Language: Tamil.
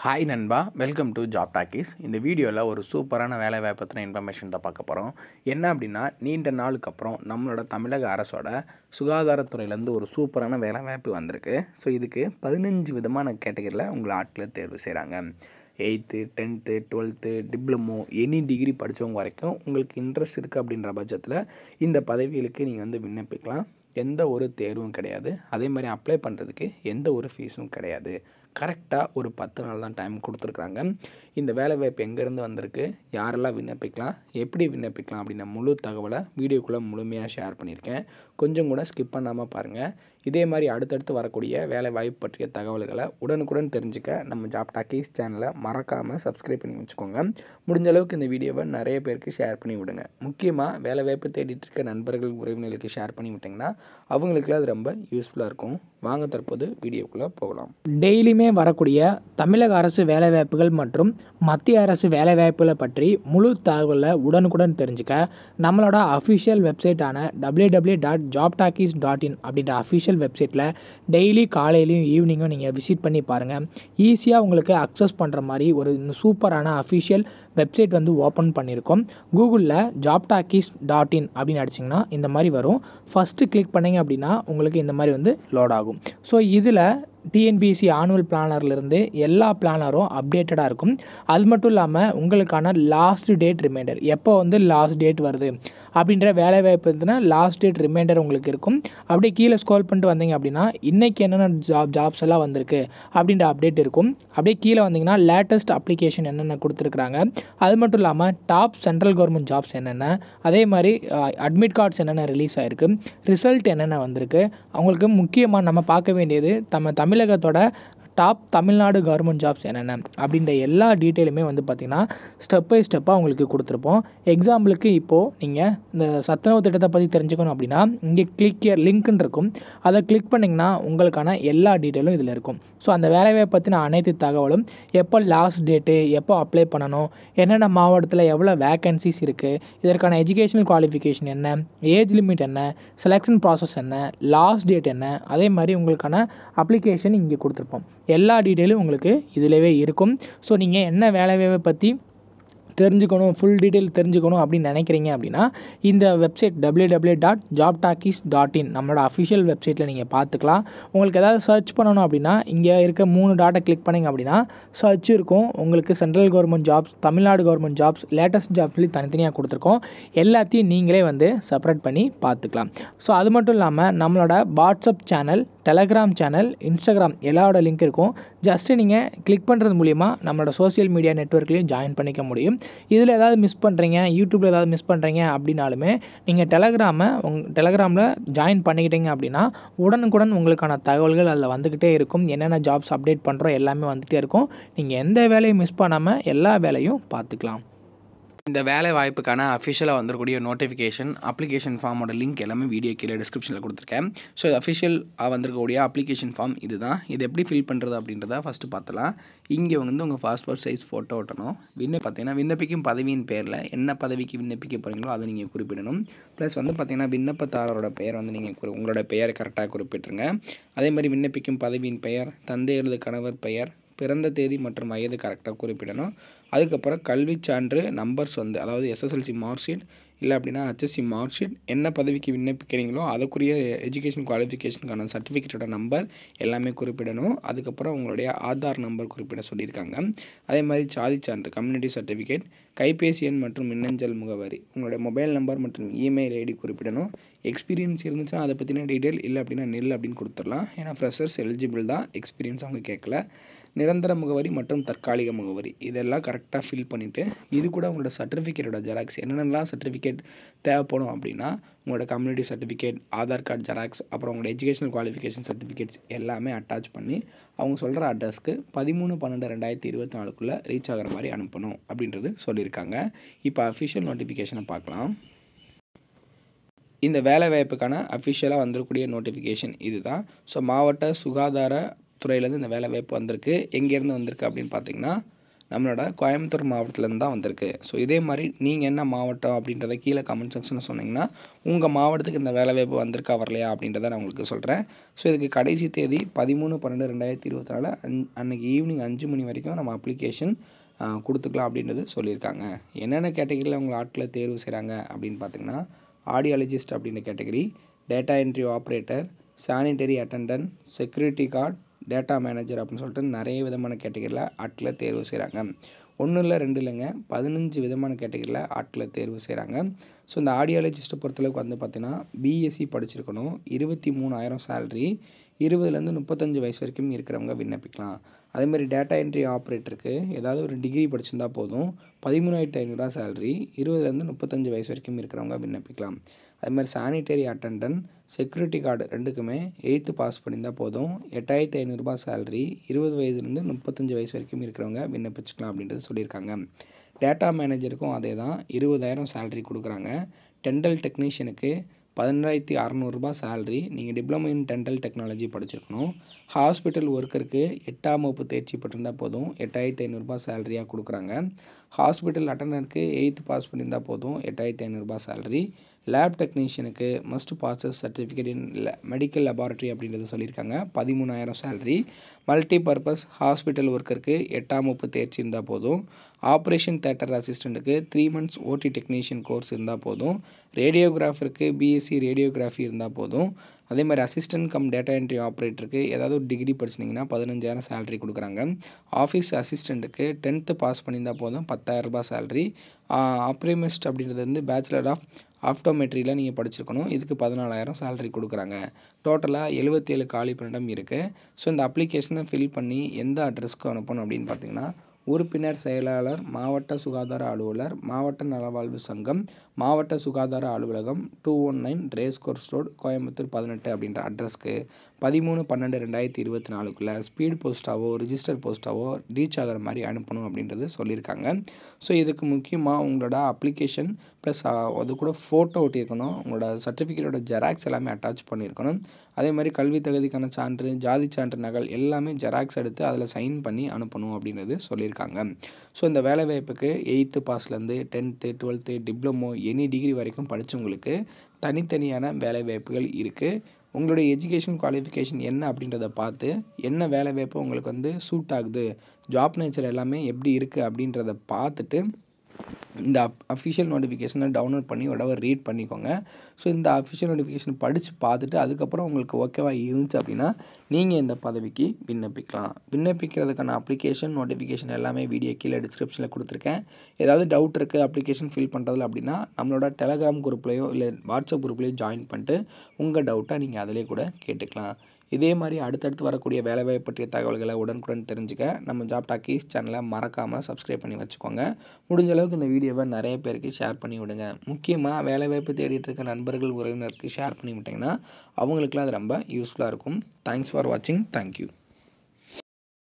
ஹாய் நண்பா, வெல்கம் டு ஜாப் டாக்கீஸ். இந்த வீடியோவில் ஒரு சூப்பரான வேலைவாய்ப்பு பற்றின இன்ஃபர்மேஷன் தான் பார்க்க போகிறோம். என்ன அப்படின்னா, நீண்ட நாளுக்கு அப்புறம் நம்மளோட தமிழக அரசோட சுகாதாரத்துறையிலேருந்து ஒரு சூப்பரான வேலைவாய்ப்பு வந்திருக்கு. ஸோ இதுக்கு 15 விதமான கேட்டகரியில் உங்களை ஆட்களை தேர்வு செய்கிறாங்க. 8th 10th 12th diploma any degree படித்தவங்க வரைக்கும் உங்களுக்கு இன்ட்ரெஸ்ட் இருக்குது அப்படின்ற பட்சத்தில் இந்த பதவிகளுக்கு நீங்கள் விண்ணப்பிக்கலாம். எந்த ஒரு தேர்வும் கிடையாது. அதே மாதிரி அப்ளை பண்ணுறதுக்கு எந்த ஒரு ஃபீஸும் கிடையாது. கரெக்டாக ஒரு 10 நாள் தான் டைம் கொடுத்துருக்குறாங்க. இந்த வேலைவாய்ப்பு எங்கேருந்து வந்திருக்கு, யாரெல்லாம் விண்ணப்பிக்கலாம், எப்படி விண்ணப்பிக்கலாம் அப்படின்ற முழு தகவலை வீடியோக்குள்ளே முழுமையாக ஷேர் பண்ணியிருக்கேன். கொஞ்சம் கூட ஸ்கிப் பண்ணாமல் பாருங்கள். இதே மாதிரி அடுத்தடுத்து வரக்கூடிய வேலைவாய்ப்பு பற்றிய தகவல்களை உடனுக்குடன் தெரிஞ்சுக்க நம்ம ஜாப் டாக்கீஸ் சேனலை மறக்காமல் சப்ஸ்கிரைப் பண்ணி வச்சுக்கோங்க. முடிஞ்ச அளவுக்கு இந்த வீடியோவை நிறைய பேருக்கு ஷேர் பண்ணி விடுங்க. முக்கியமாக வேலைவாய்ப்பு தேடிட்டு இருக்க நண்பர்கள், உறவினர்களுக்கு ஷேர் பண்ணி விட்டிங்கன்னா அவங்களுக்குலாம் அது ரொம்ப யூஸ்ஃபுல்லாக இருக்கும். வாங்க தற்போது வீடியோக்குள்ளே போகலாம். டெய்லியுமே வரக்கூடிய தமிழக அரசு வேலைவாய்ப்புகள் மற்றும் மத்திய அரசு வேலைவாய்ப்புகளை பற்றி முழு தகவலை உடனுக்குடன் தெரிஞ்சுக்க நம்மளோட அஃபிஷியல் வெப்சைட்டான www.jobtalkies.in அப்படின்ற அஃபிஷியல் வெப்சைட்டில் டெய்லி காலையிலையும் ஈவினிங்கும் நீங்கள் விசிட் பண்ணி பாருங்கள். ஈஸியாக உங்களுக்கு அக்சஸ் பண்ணுற மாதிரி ஒரு சூப்பரான அஃபிஷியல் வெப்சைட் ஓப்பன் பண்ணியிருக்கோம். கூகுளில் jobtalkies.in அப்படின்னு அடிச்சிங்கன்னா இந்த மாதிரி வரும். ஃபஸ்ட்டு கிளிக் பண்ணிங்க அப்படின்னா உங்களுக்கு இந்த மாதிரி லோட் ஆகும். ஸோ இதில் டிஎன்பிஎஸ்சி ஆனுவல் பிளானர்லேருந்து எல்லா பிளானரும் அப்டேட்டடாக இருக்கும். அது மட்டும் இல்லாமல் உங்களுக்கான லாஸ்ட் டேட் ரிமைண்டர், எப்போ லாஸ்ட் டேட் வருது அப்படின்ற வேலைவாய்ப்பு இருந்துன்னா லாஸ்ட் டேட் ரிமைண்டர் உங்களுக்கு இருக்கும். அப்படியே கீழே ஸ்க்ரோல் பண்ணிட்டு வந்தீங்க அப்படின்னா இன்றைக்கி என்னென்ன ஜாப்ஸ் எல்லாம் வந்திருக்கு அப்படின்ற அப்டேட் இருக்கும். அப்படியே கீழே வந்தீங்கன்னா லேட்டஸ்ட் அப்ளிகேஷன் என்னென்ன கொடுத்துருக்குறாங்க, அது மட்டும் இல்லாமல் டாப் சென்ட்ரல் கவர்மெண்ட் ஜாப்ஸ் என்னென்ன, அதே மாதிரி அட்மிட் கார்ட்ஸ் என்னென்ன ரிலீஸ் ஆகிருக்கு, ரிசல்ட் என்னென்ன வந்திருக்கு. அவங்களுக்கு முக்கியமாக நம்ம பார்க்க வேண்டியது தமிழகத்தோட டாப் தமிழ்நாடு கவர்மெண்ட் ஜாப்ஸ் என்னென்ன அப்படின்ற எல்லா டீட்டெயிலுமே பார்த்திங்கன்னா ஸ்டெப் பை ஸ்டெப்பாக உங்களுக்கு கொடுத்துருப்போம். எக்ஸாம்பிளுக்கு இப்போது நீங்கள் இந்த சத்துணவு திட்டத்தை பற்றி தெரிஞ்சுக்கணும் அப்படின்னா இங்கே கிளிக் லிங்க்னு இருக்கும். அதை கிளிக் பண்ணிங்கன்னா உங்களுக்கான எல்லா டீட்டெயிலும் இதில் இருக்கும். ஸோ அந்த வேலைவாய்ப்பை பற்றின அனைத்து தகவலும், எப்போ லாஸ்ட் டேட்டு, எப்போ அப்ளை பண்ணணும், என்னென்ன மாவட்டத்தில் எவ்வளோ வேக்கன்சிஸ் இருக்குது, இதற்கான எஜுகேஷனல் குவாலிஃபிகேஷன் என்ன, ஏஜ் லிமிட் என்ன, செலெக்ஷன் ப்ராசஸ் என்ன, லாஸ்ட் டேட் என்ன, அதே மாதிரி உங்களுக்கான அப்ளிகேஷன் இங்கே கொடுத்துருப்போம். எல்லா டீட்டெயிலும் உங்களுக்கு இதிலவே இருக்கும். ஸோ நீங்கள் என்ன வேலைவாய்ப்பை பற்றி தெரிஞ்சுக்கணும், ஃபுல் டீட்டெயில் தெரிஞ்சுக்கணும் அப்படின்னு நினைக்கிறீங்க அப்படின்னா இந்த வெப்சைட் www.jobtalkies.in நம்மளோட அஃபிஷியல் வெப்சைட்டில் நீங்கள் பார்த்துக்கலாம். உங்களுக்கு ஏதாவது சர்ச் பண்ணணும் அப்படின்னா இங்கே இருக்க 3 டாட்டை கிளிக் பண்ணிங்க அப்படின்னா சர்ச் இருக்கும். உங்களுக்கு central government jobs, Tamil Nadu government jobs, latest jobs சொல்லி தனித்தனியாக கொடுத்துருக்கோம். எல்லாத்தையும் நீங்களே செப்பரேட் பண்ணி பார்த்துக்கலாம். ஸோ அது மட்டும் இல்லாமல் நம்மளோட WhatsApp channel, Telegram channel, Instagram எல்லாரோட லிங்க் இருக்கும். ஜஸ்ட்டு நீங்கள் கிளிக் பண்ணுறது மூலிமா நம்மளோட சோஷியல் மீடியா நெட்வொர்க்லேயும் ஜாயின் பண்ணிக்க முடியும். இதில் ஏதாவது மிஸ் பண்ணுறீங்க, யூடியூப்பில் ஏதாவது மிஸ் பண்ணுறீங்க அப்படின்னாலுமே நீங்கள் டெலகிராமில் ஜாயின் பண்ணிக்கிட்டீங்க அப்படின்னா உடனுக்குடன் உங்களுக்கான தகவல்கள் அதில் வந்துக்கிட்டே இருக்கும். என்னென்ன ஜாப்ஸ் அப்டேட் பண்ணுறோம் எல்லாமே வந்துகிட்டே இருக்கும். நீங்கள் எந்த வேலையும் மிஸ் பண்ணாமல் எல்லா வேலையும் பார்த்துக்கலாம். இந்த வேலை வாய்ப்புக்கான அஃபிஷியலாக வந்துருக்கூடிய நோட்டிஃபிகேஷன், அப்ளிகேஷன் ஃபார்மோட லிங்க் எல்லாமே வீடியோ கீழே டிஸ்கிரிப்ஷனில் கொடுத்துருக்கேன். ஸோ இது அஃபிஷியலாக வந்திருக்கக்கூடிய அப்ளிகேஷன் ஃபார்ம் இது தான். இது எப்படி ஃபில் பண்ணுறது அப்படின்றத ஃபஸ்ட்டு பார்த்துலாம். இங்கே உங்கள் பாஸ்போர்ட் சைஸ் ஃபோட்டோ ஒட்டணும். பார்த்தீங்கன்னா விண்ணப்பிக்கும் பதவியின் பேரில் என்ன பதவிக்கு விண்ணப்பிக்க போகிறீங்களோ அதை நீங்கள் குறிப்பிடணும். ப்ளஸ் பார்த்தீங்கன்னா விண்ணப்பதாரரோட பெயர் நீங்கள் உங்களோட பெயரை கரெக்டாக குறிப்பிட்டுருங்க. அதே மாதிரி விண்ணப்பிக்கும் பதவியின் பெயர், தந்தை அல்லது கணவர் பெயர், பிறந்த தேதி மற்றும் வயது கரெக்டாக குறிப்பிடணும். அதுக்கப்புறம் கல்வி சான்று நம்பர்ஸ் அதாவது எஸ்எஸ்எல்சி மார்க் ஷீட் இல்லை அப்படின்னா ஹெச்எஸ்சி மார்க் ஷீட், என்ன பதவிக்கு விண்ணப்பிக்கிறீங்களோ அதுக்குரிய எஜுகேஷன் குவாலிஃபிகேஷனுக்கான சர்டிஃபிகேட்டோட நம்பர் எல்லாமே குறிப்பிடணும். அதுக்கப்புறம் உங்களுடைய ஆதார் நம்பர் குறிப்பிட சொல்லியிருக்காங்க. அதே மாதிரி சாதி சான்று, கம்யூனிட்டி சர்டிஃபிகேட், கைபேசி எண் மற்றும் மின்னஞ்சல் முகவரி, உங்களுடைய மொபைல் நம்பர் மற்றும் இமெயில் ஐடி குறிப்பிடணும். எக்ஸ்பீரியன்ஸ் இருந்துச்சுன்னா அதை பற்றின டீட்டெயில், இல்லை அப்படின்னா நெல் அப்படின்னு கொடுத்துடலாம். ஏன்னா ஃப்ரெஷர்ஸ் எலிஜிபிள் தான், எக்ஸ்பீரியன்ஸ் அவங்க கேட்கல. நிரந்தர முகவரி மற்றும் தற்காலிக முகவரி இதெல்லாம் கரெக்டாக ஃபில் பண்ணிவிட்டு இது கூட உங்களோட சர்டிஃபிகேட்டோட ஜெராக்ஸ், என்னென்னலாம் சர்டிஃபிகேட் தேவைப்படும் அப்படின்னா உங்களோட community certificate, Aadhaar card xerox, அப்புறம் உங்களோட எஜுகேஷனல் குவாலிஃபிகேஷன் சர்டிஃபிகேட்ஸ் எல்லாமே அட்டாச் பண்ணி அவங்க சொல்கிற அட்ரஸ்க்கு 13/12/2024 ரீச் ஆகிற மாதிரி அனுப்பணும் அப்படின்றது சொல்லியிருக்காங்க. இப்போ அஃபிஷியல் நோட்டிஃபிகேஷனை பார்க்கலாம். இந்த வேலைவாய்ப்புக்கான அஃபிஷியலாக வந்திருக்கக்கூடிய நோட்டிஃபிகேஷன் இது தான். ஸோ மாவட்ட சுகாதார துறையிலேருந்து இந்த வேலைவாய்ப்பு வந்திருக்கு. எங்கேருந்து வந்திருக்கு அப்படின்னு பார்த்தீங்கன்னா நம்மளோட கோயம்புத்தூர் மாவட்டத்துலேருந்து தான் வந்திருக்கு. ஸோ இதே மாதிரி நீங்கள் என்ன மாவட்டம் அப்படின்றத கீழே கமெண்ட் செக்ஷனில் சொன்னீங்கன்னா உங்கள் மாவட்டத்துக்கு இந்த வேலைவாய்ப்பு வந்திருக்கா வரலையா அப்படின்றத நான் உங்களுக்கு சொல்கிறேன். ஸோ இதுக்கு கடைசி தேதி 13/12/2024 அன்றைக்கி ஈவினிங் 5 மணி வரைக்கும் நம்ம அப்ளிகேஷன் கொடுத்துக்கலாம் அப்படின்றது சொல்லியிருக்காங்க. என்னென்ன கேட்டகரியில் உங்களை ஆட்களை தேர்வு செய்கிறாங்க அப்படின்னு பார்த்தீங்கன்னா ஆடியாலஜிஸ்ட் அப்படின்ற category, data entry operator, sanitary attendant, security guard, data manager அப்படின்னு சொல்லிட்டு நிறைய விதமான கேட்டகரியில் ஆட்களை தேர்வு செய்கிறாங்க. 1 இல்லை 2 இல்லைங்க, 15 விதமான கேட்டகரியில் ஆட்களை தேர்வு செய்கிறாங்க. ஸோ இந்த ஆடியாலஜிஸ்ட்டை பொறுத்தளவுக்கு வந்து பார்த்திங்கன்னா பிஎஸ்சி படிச்சிருக்கணும், 23,000 சேலரி, 20லேருந்து 35 வயசு வரைக்கும் இருக்கிறவங்க விண்ணப்பிக்கலாம். அதேமாதிரி டேட்டா என்ட்ரி ஆப்ரேட்டருக்கு ஏதாவது ஒரு டிகிரி படிச்சிருந்தா போதும், 13,500 சேலரி, 20லேருந்து 35 வயசு வரைக்கும் இருக்கிறவங்க விண்ணப்பிக்கலாம். அதுமாதிரி சானிட்டரி அட்டெண்டன்ட், செக்யூரிட்டி கார்டு ரெண்டுக்குமே 8th பாஸ் பண்ணியிருந்தால் போதும், 8,500 சேலரி, 20 வயதுலேருந்து 35 வயசு வரைக்கும் இருக்கிறவங்க விண்ணப்பிச்சுக்கலாம் அப்படின்றது சொல்லியிருக்காங்க. டேட்டா மேனேஜருக்கும் அதே தான், 20,000 சேலரி கொடுக்குறாங்க. டென்டல் டெக்னீஷியனுக்கு 12,600 சேலரி, நீங்கள் டிப்ளமோ இன் டென்டல் டெக்னாலஜி படிச்சிருக்கணும். ஹாஸ்பிட்டல் ஒர்க்கருக்கு 8ஆம் வகுப்பு தேர்ச்சி பெற்றிருந்தால் போதும், 8,500 சேலரியாக கொடுக்குறாங்க. ஹாஸ்பிட்டல் அட்டெண்டருக்கு 8th பாஸ் பண்ணியிருந்தால் போதும், 8,500 சேலரி. லேப் டெக்னீஷியனுக்கு must passes certificate in medical laboratory அப்படின்றத சொல்லியிருக்காங்க, 13,000 சேலரி. மல்டி பர்பஸ் ஹாஸ்பிட்டல் ஒர்க்கருக்கு 8ஆம் வகுப்பு தேர்ச்சி இருந்தால் போதும். ஆப்ரேஷன் தேட்டர் அசிஸ்டண்ட்டுக்கு 3 months ஓடி டெக்னீஷியன் கோர்ஸ் இருந்தால் போதும். ரேடியோகிராஃபருக்கு பிஎஸ்சி ரேடியோகிராஃபி இருந்தால் போதும். அதே மாதிரி அசிஸ்டன்ட் கம் டேட்டா என்ட்ரி ஆப்ரேட்டருக்கு ஏதாவது ஒரு டிகிரி படிச்சிங்கன்னா 15,000 சேலரி கொடுக்குறாங்க. ஆஃபீஸ் அசிஸ்டண்ட்டுக்கு 10th பாஸ் பண்ணியிருந்தால் போதும், 10,000 சேலரி. ஆப்ரேமிஸ்ட் அப்படின்றது வந்து பேச்சுலர் ஆஃப் ஆப்டோமெட்ரியில் நீங்கள் படிச்சிருக்கணும், இதுக்கு 14,000 சேலரி கொடுக்குறாங்க. டோட்டலாக 77 காலி பணியிடம் இருக்குது. ஸோ இந்த அப்ளிகேஷனை ஃபில் பண்ணி எந்த அட்ரஸ்க்கு அனுப்பணும் அப்படின்னு பார்த்தீங்கன்னா உறுப்பினர் செயலாளர், மாவட்ட சுகாதார அலுவலர், மாவட்ட நலவாழ்வு சங்கம், மாவட்ட சுகாதார அலுவலகம், 219 ரேஸ் கோர்ஸ் ரோடு, கோயம்புத்தூர் 18 அப்படின்ற அட்ரஸ்க்கு 13/12/2024 ஸ்பீட் போஸ்ட்டாவோ ரிஜிஸ்டர் போஸ்ட்டாவோ ரீச் ஆகிற மாதிரி அனுப்பணும் அப்படின்றது சொல்லியிருக்காங்க. ஸோ இதுக்கு முக்கியமாக உங்களோட அப்ளிகேஷன் ப்ளஸ் அது கூட ஃபோட்டோ ஒட்டியிருக்கணும், உங்களோட சர்டிஃபிகேட்டோட ஜெராக்ஸ் எல்லாமே அட்டாச் பண்ணியிருக்கணும். அதே மாதிரி கல்வி தகுதிக்கான சான்று, ஜாதி சான்று நகல் எல்லாமே ஜெராக்ஸ் எடுத்து அதில் சைன் பண்ணி அனுப்பணும் அப்படின்றது சொல்லியிருக்காங்க. ஸோ இந்த வேலைவாய்ப்புக்கு 8th பாஸ்லேருந்து 10th 12th diploma any degree வரைக்கும் படித்தவங்களுக்கு தனித்தனியான வேலைவாய்ப்புகள் இருக்குது. உங்களுடைய எஜுகேஷன் குவாலிஃபிகேஷன் என்ன அப்படின்றத பார்த்து என்ன வேலைவாய்ப்பு உங்களுக்கு வந்து சூட் ஆகுது, ஜாப் நேச்சர் எல்லாமே எப்படி இருக்குது அப்படின்றத பார்த்துட்டு இந்த அஃபிஷியல் நோட்டிஃபிகேஷனை டவுன்லோட் பண்ணி ரீட் பண்ணிக்கோங்க. ஸோ இந்த அஃபிஷியல் நோட்டிஃபிகேஷன் படித்து பார்த்துட்டு அதுக்கப்புறம் உங்களுக்கு ஓகேவாக இருந்துச்சு அப்படின்னா நீங்கள் இந்த பதவிக்கு விண்ணப்பிக்கலாம். விண்ணப்பிக்கிறதுக்கான அப்ளிகேஷன் நோட்டிஃபிகேஷன் எல்லாமே வீடியோ கீழே டிஸ்கிரிப்ஷனில் கொடுத்துருக்கேன். ஏதாவது டவுட் இருக்குது அப்ளிகேஷன் ஃபில் பண்ணுறதுல அப்படின்னா நம்மளோட டெலகிராம் குரூப்லேயோ இல்லை வாட்ஸ்அப் குரூப்லேயோ ஜாயின் பண்ணிட்டு உங்கள் டவுட்டை நீங்கள் அதிலே கூட கேட்டுக்கலாம். இதே மாதிரி அடுத்தடுத்து வரக்கூடிய வேலைவாய்ப்பு பற்றிய தகவல்களை உடனுக்குடன் தெரிஞ்சுக்க நம்ம ஜாப் டாக்கீஸ் சேனலை மறக்காமல் சப்ஸ்கிரைப் பண்ணி வச்சுக்கோங்க. முடிஞ்ச அளவுக்கு இந்த வீடியோவை நிறைய பேருக்கு ஷேர் பண்ணி விடுங்க. முக்கியமாக வேலைவாய்ப்பு தேடிட்டு இருக்க நண்பர்கள் உறவினருக்கு ஷேர் பண்ணி விட்டிங்கன்னா அவங்களுக்குலாம் அது ரொம்ப யூஸ்ஃபுல்லாக இருக்கும். தேங்க்ஸ் ஃபார் வாட்சிங். தேங்க்யூ.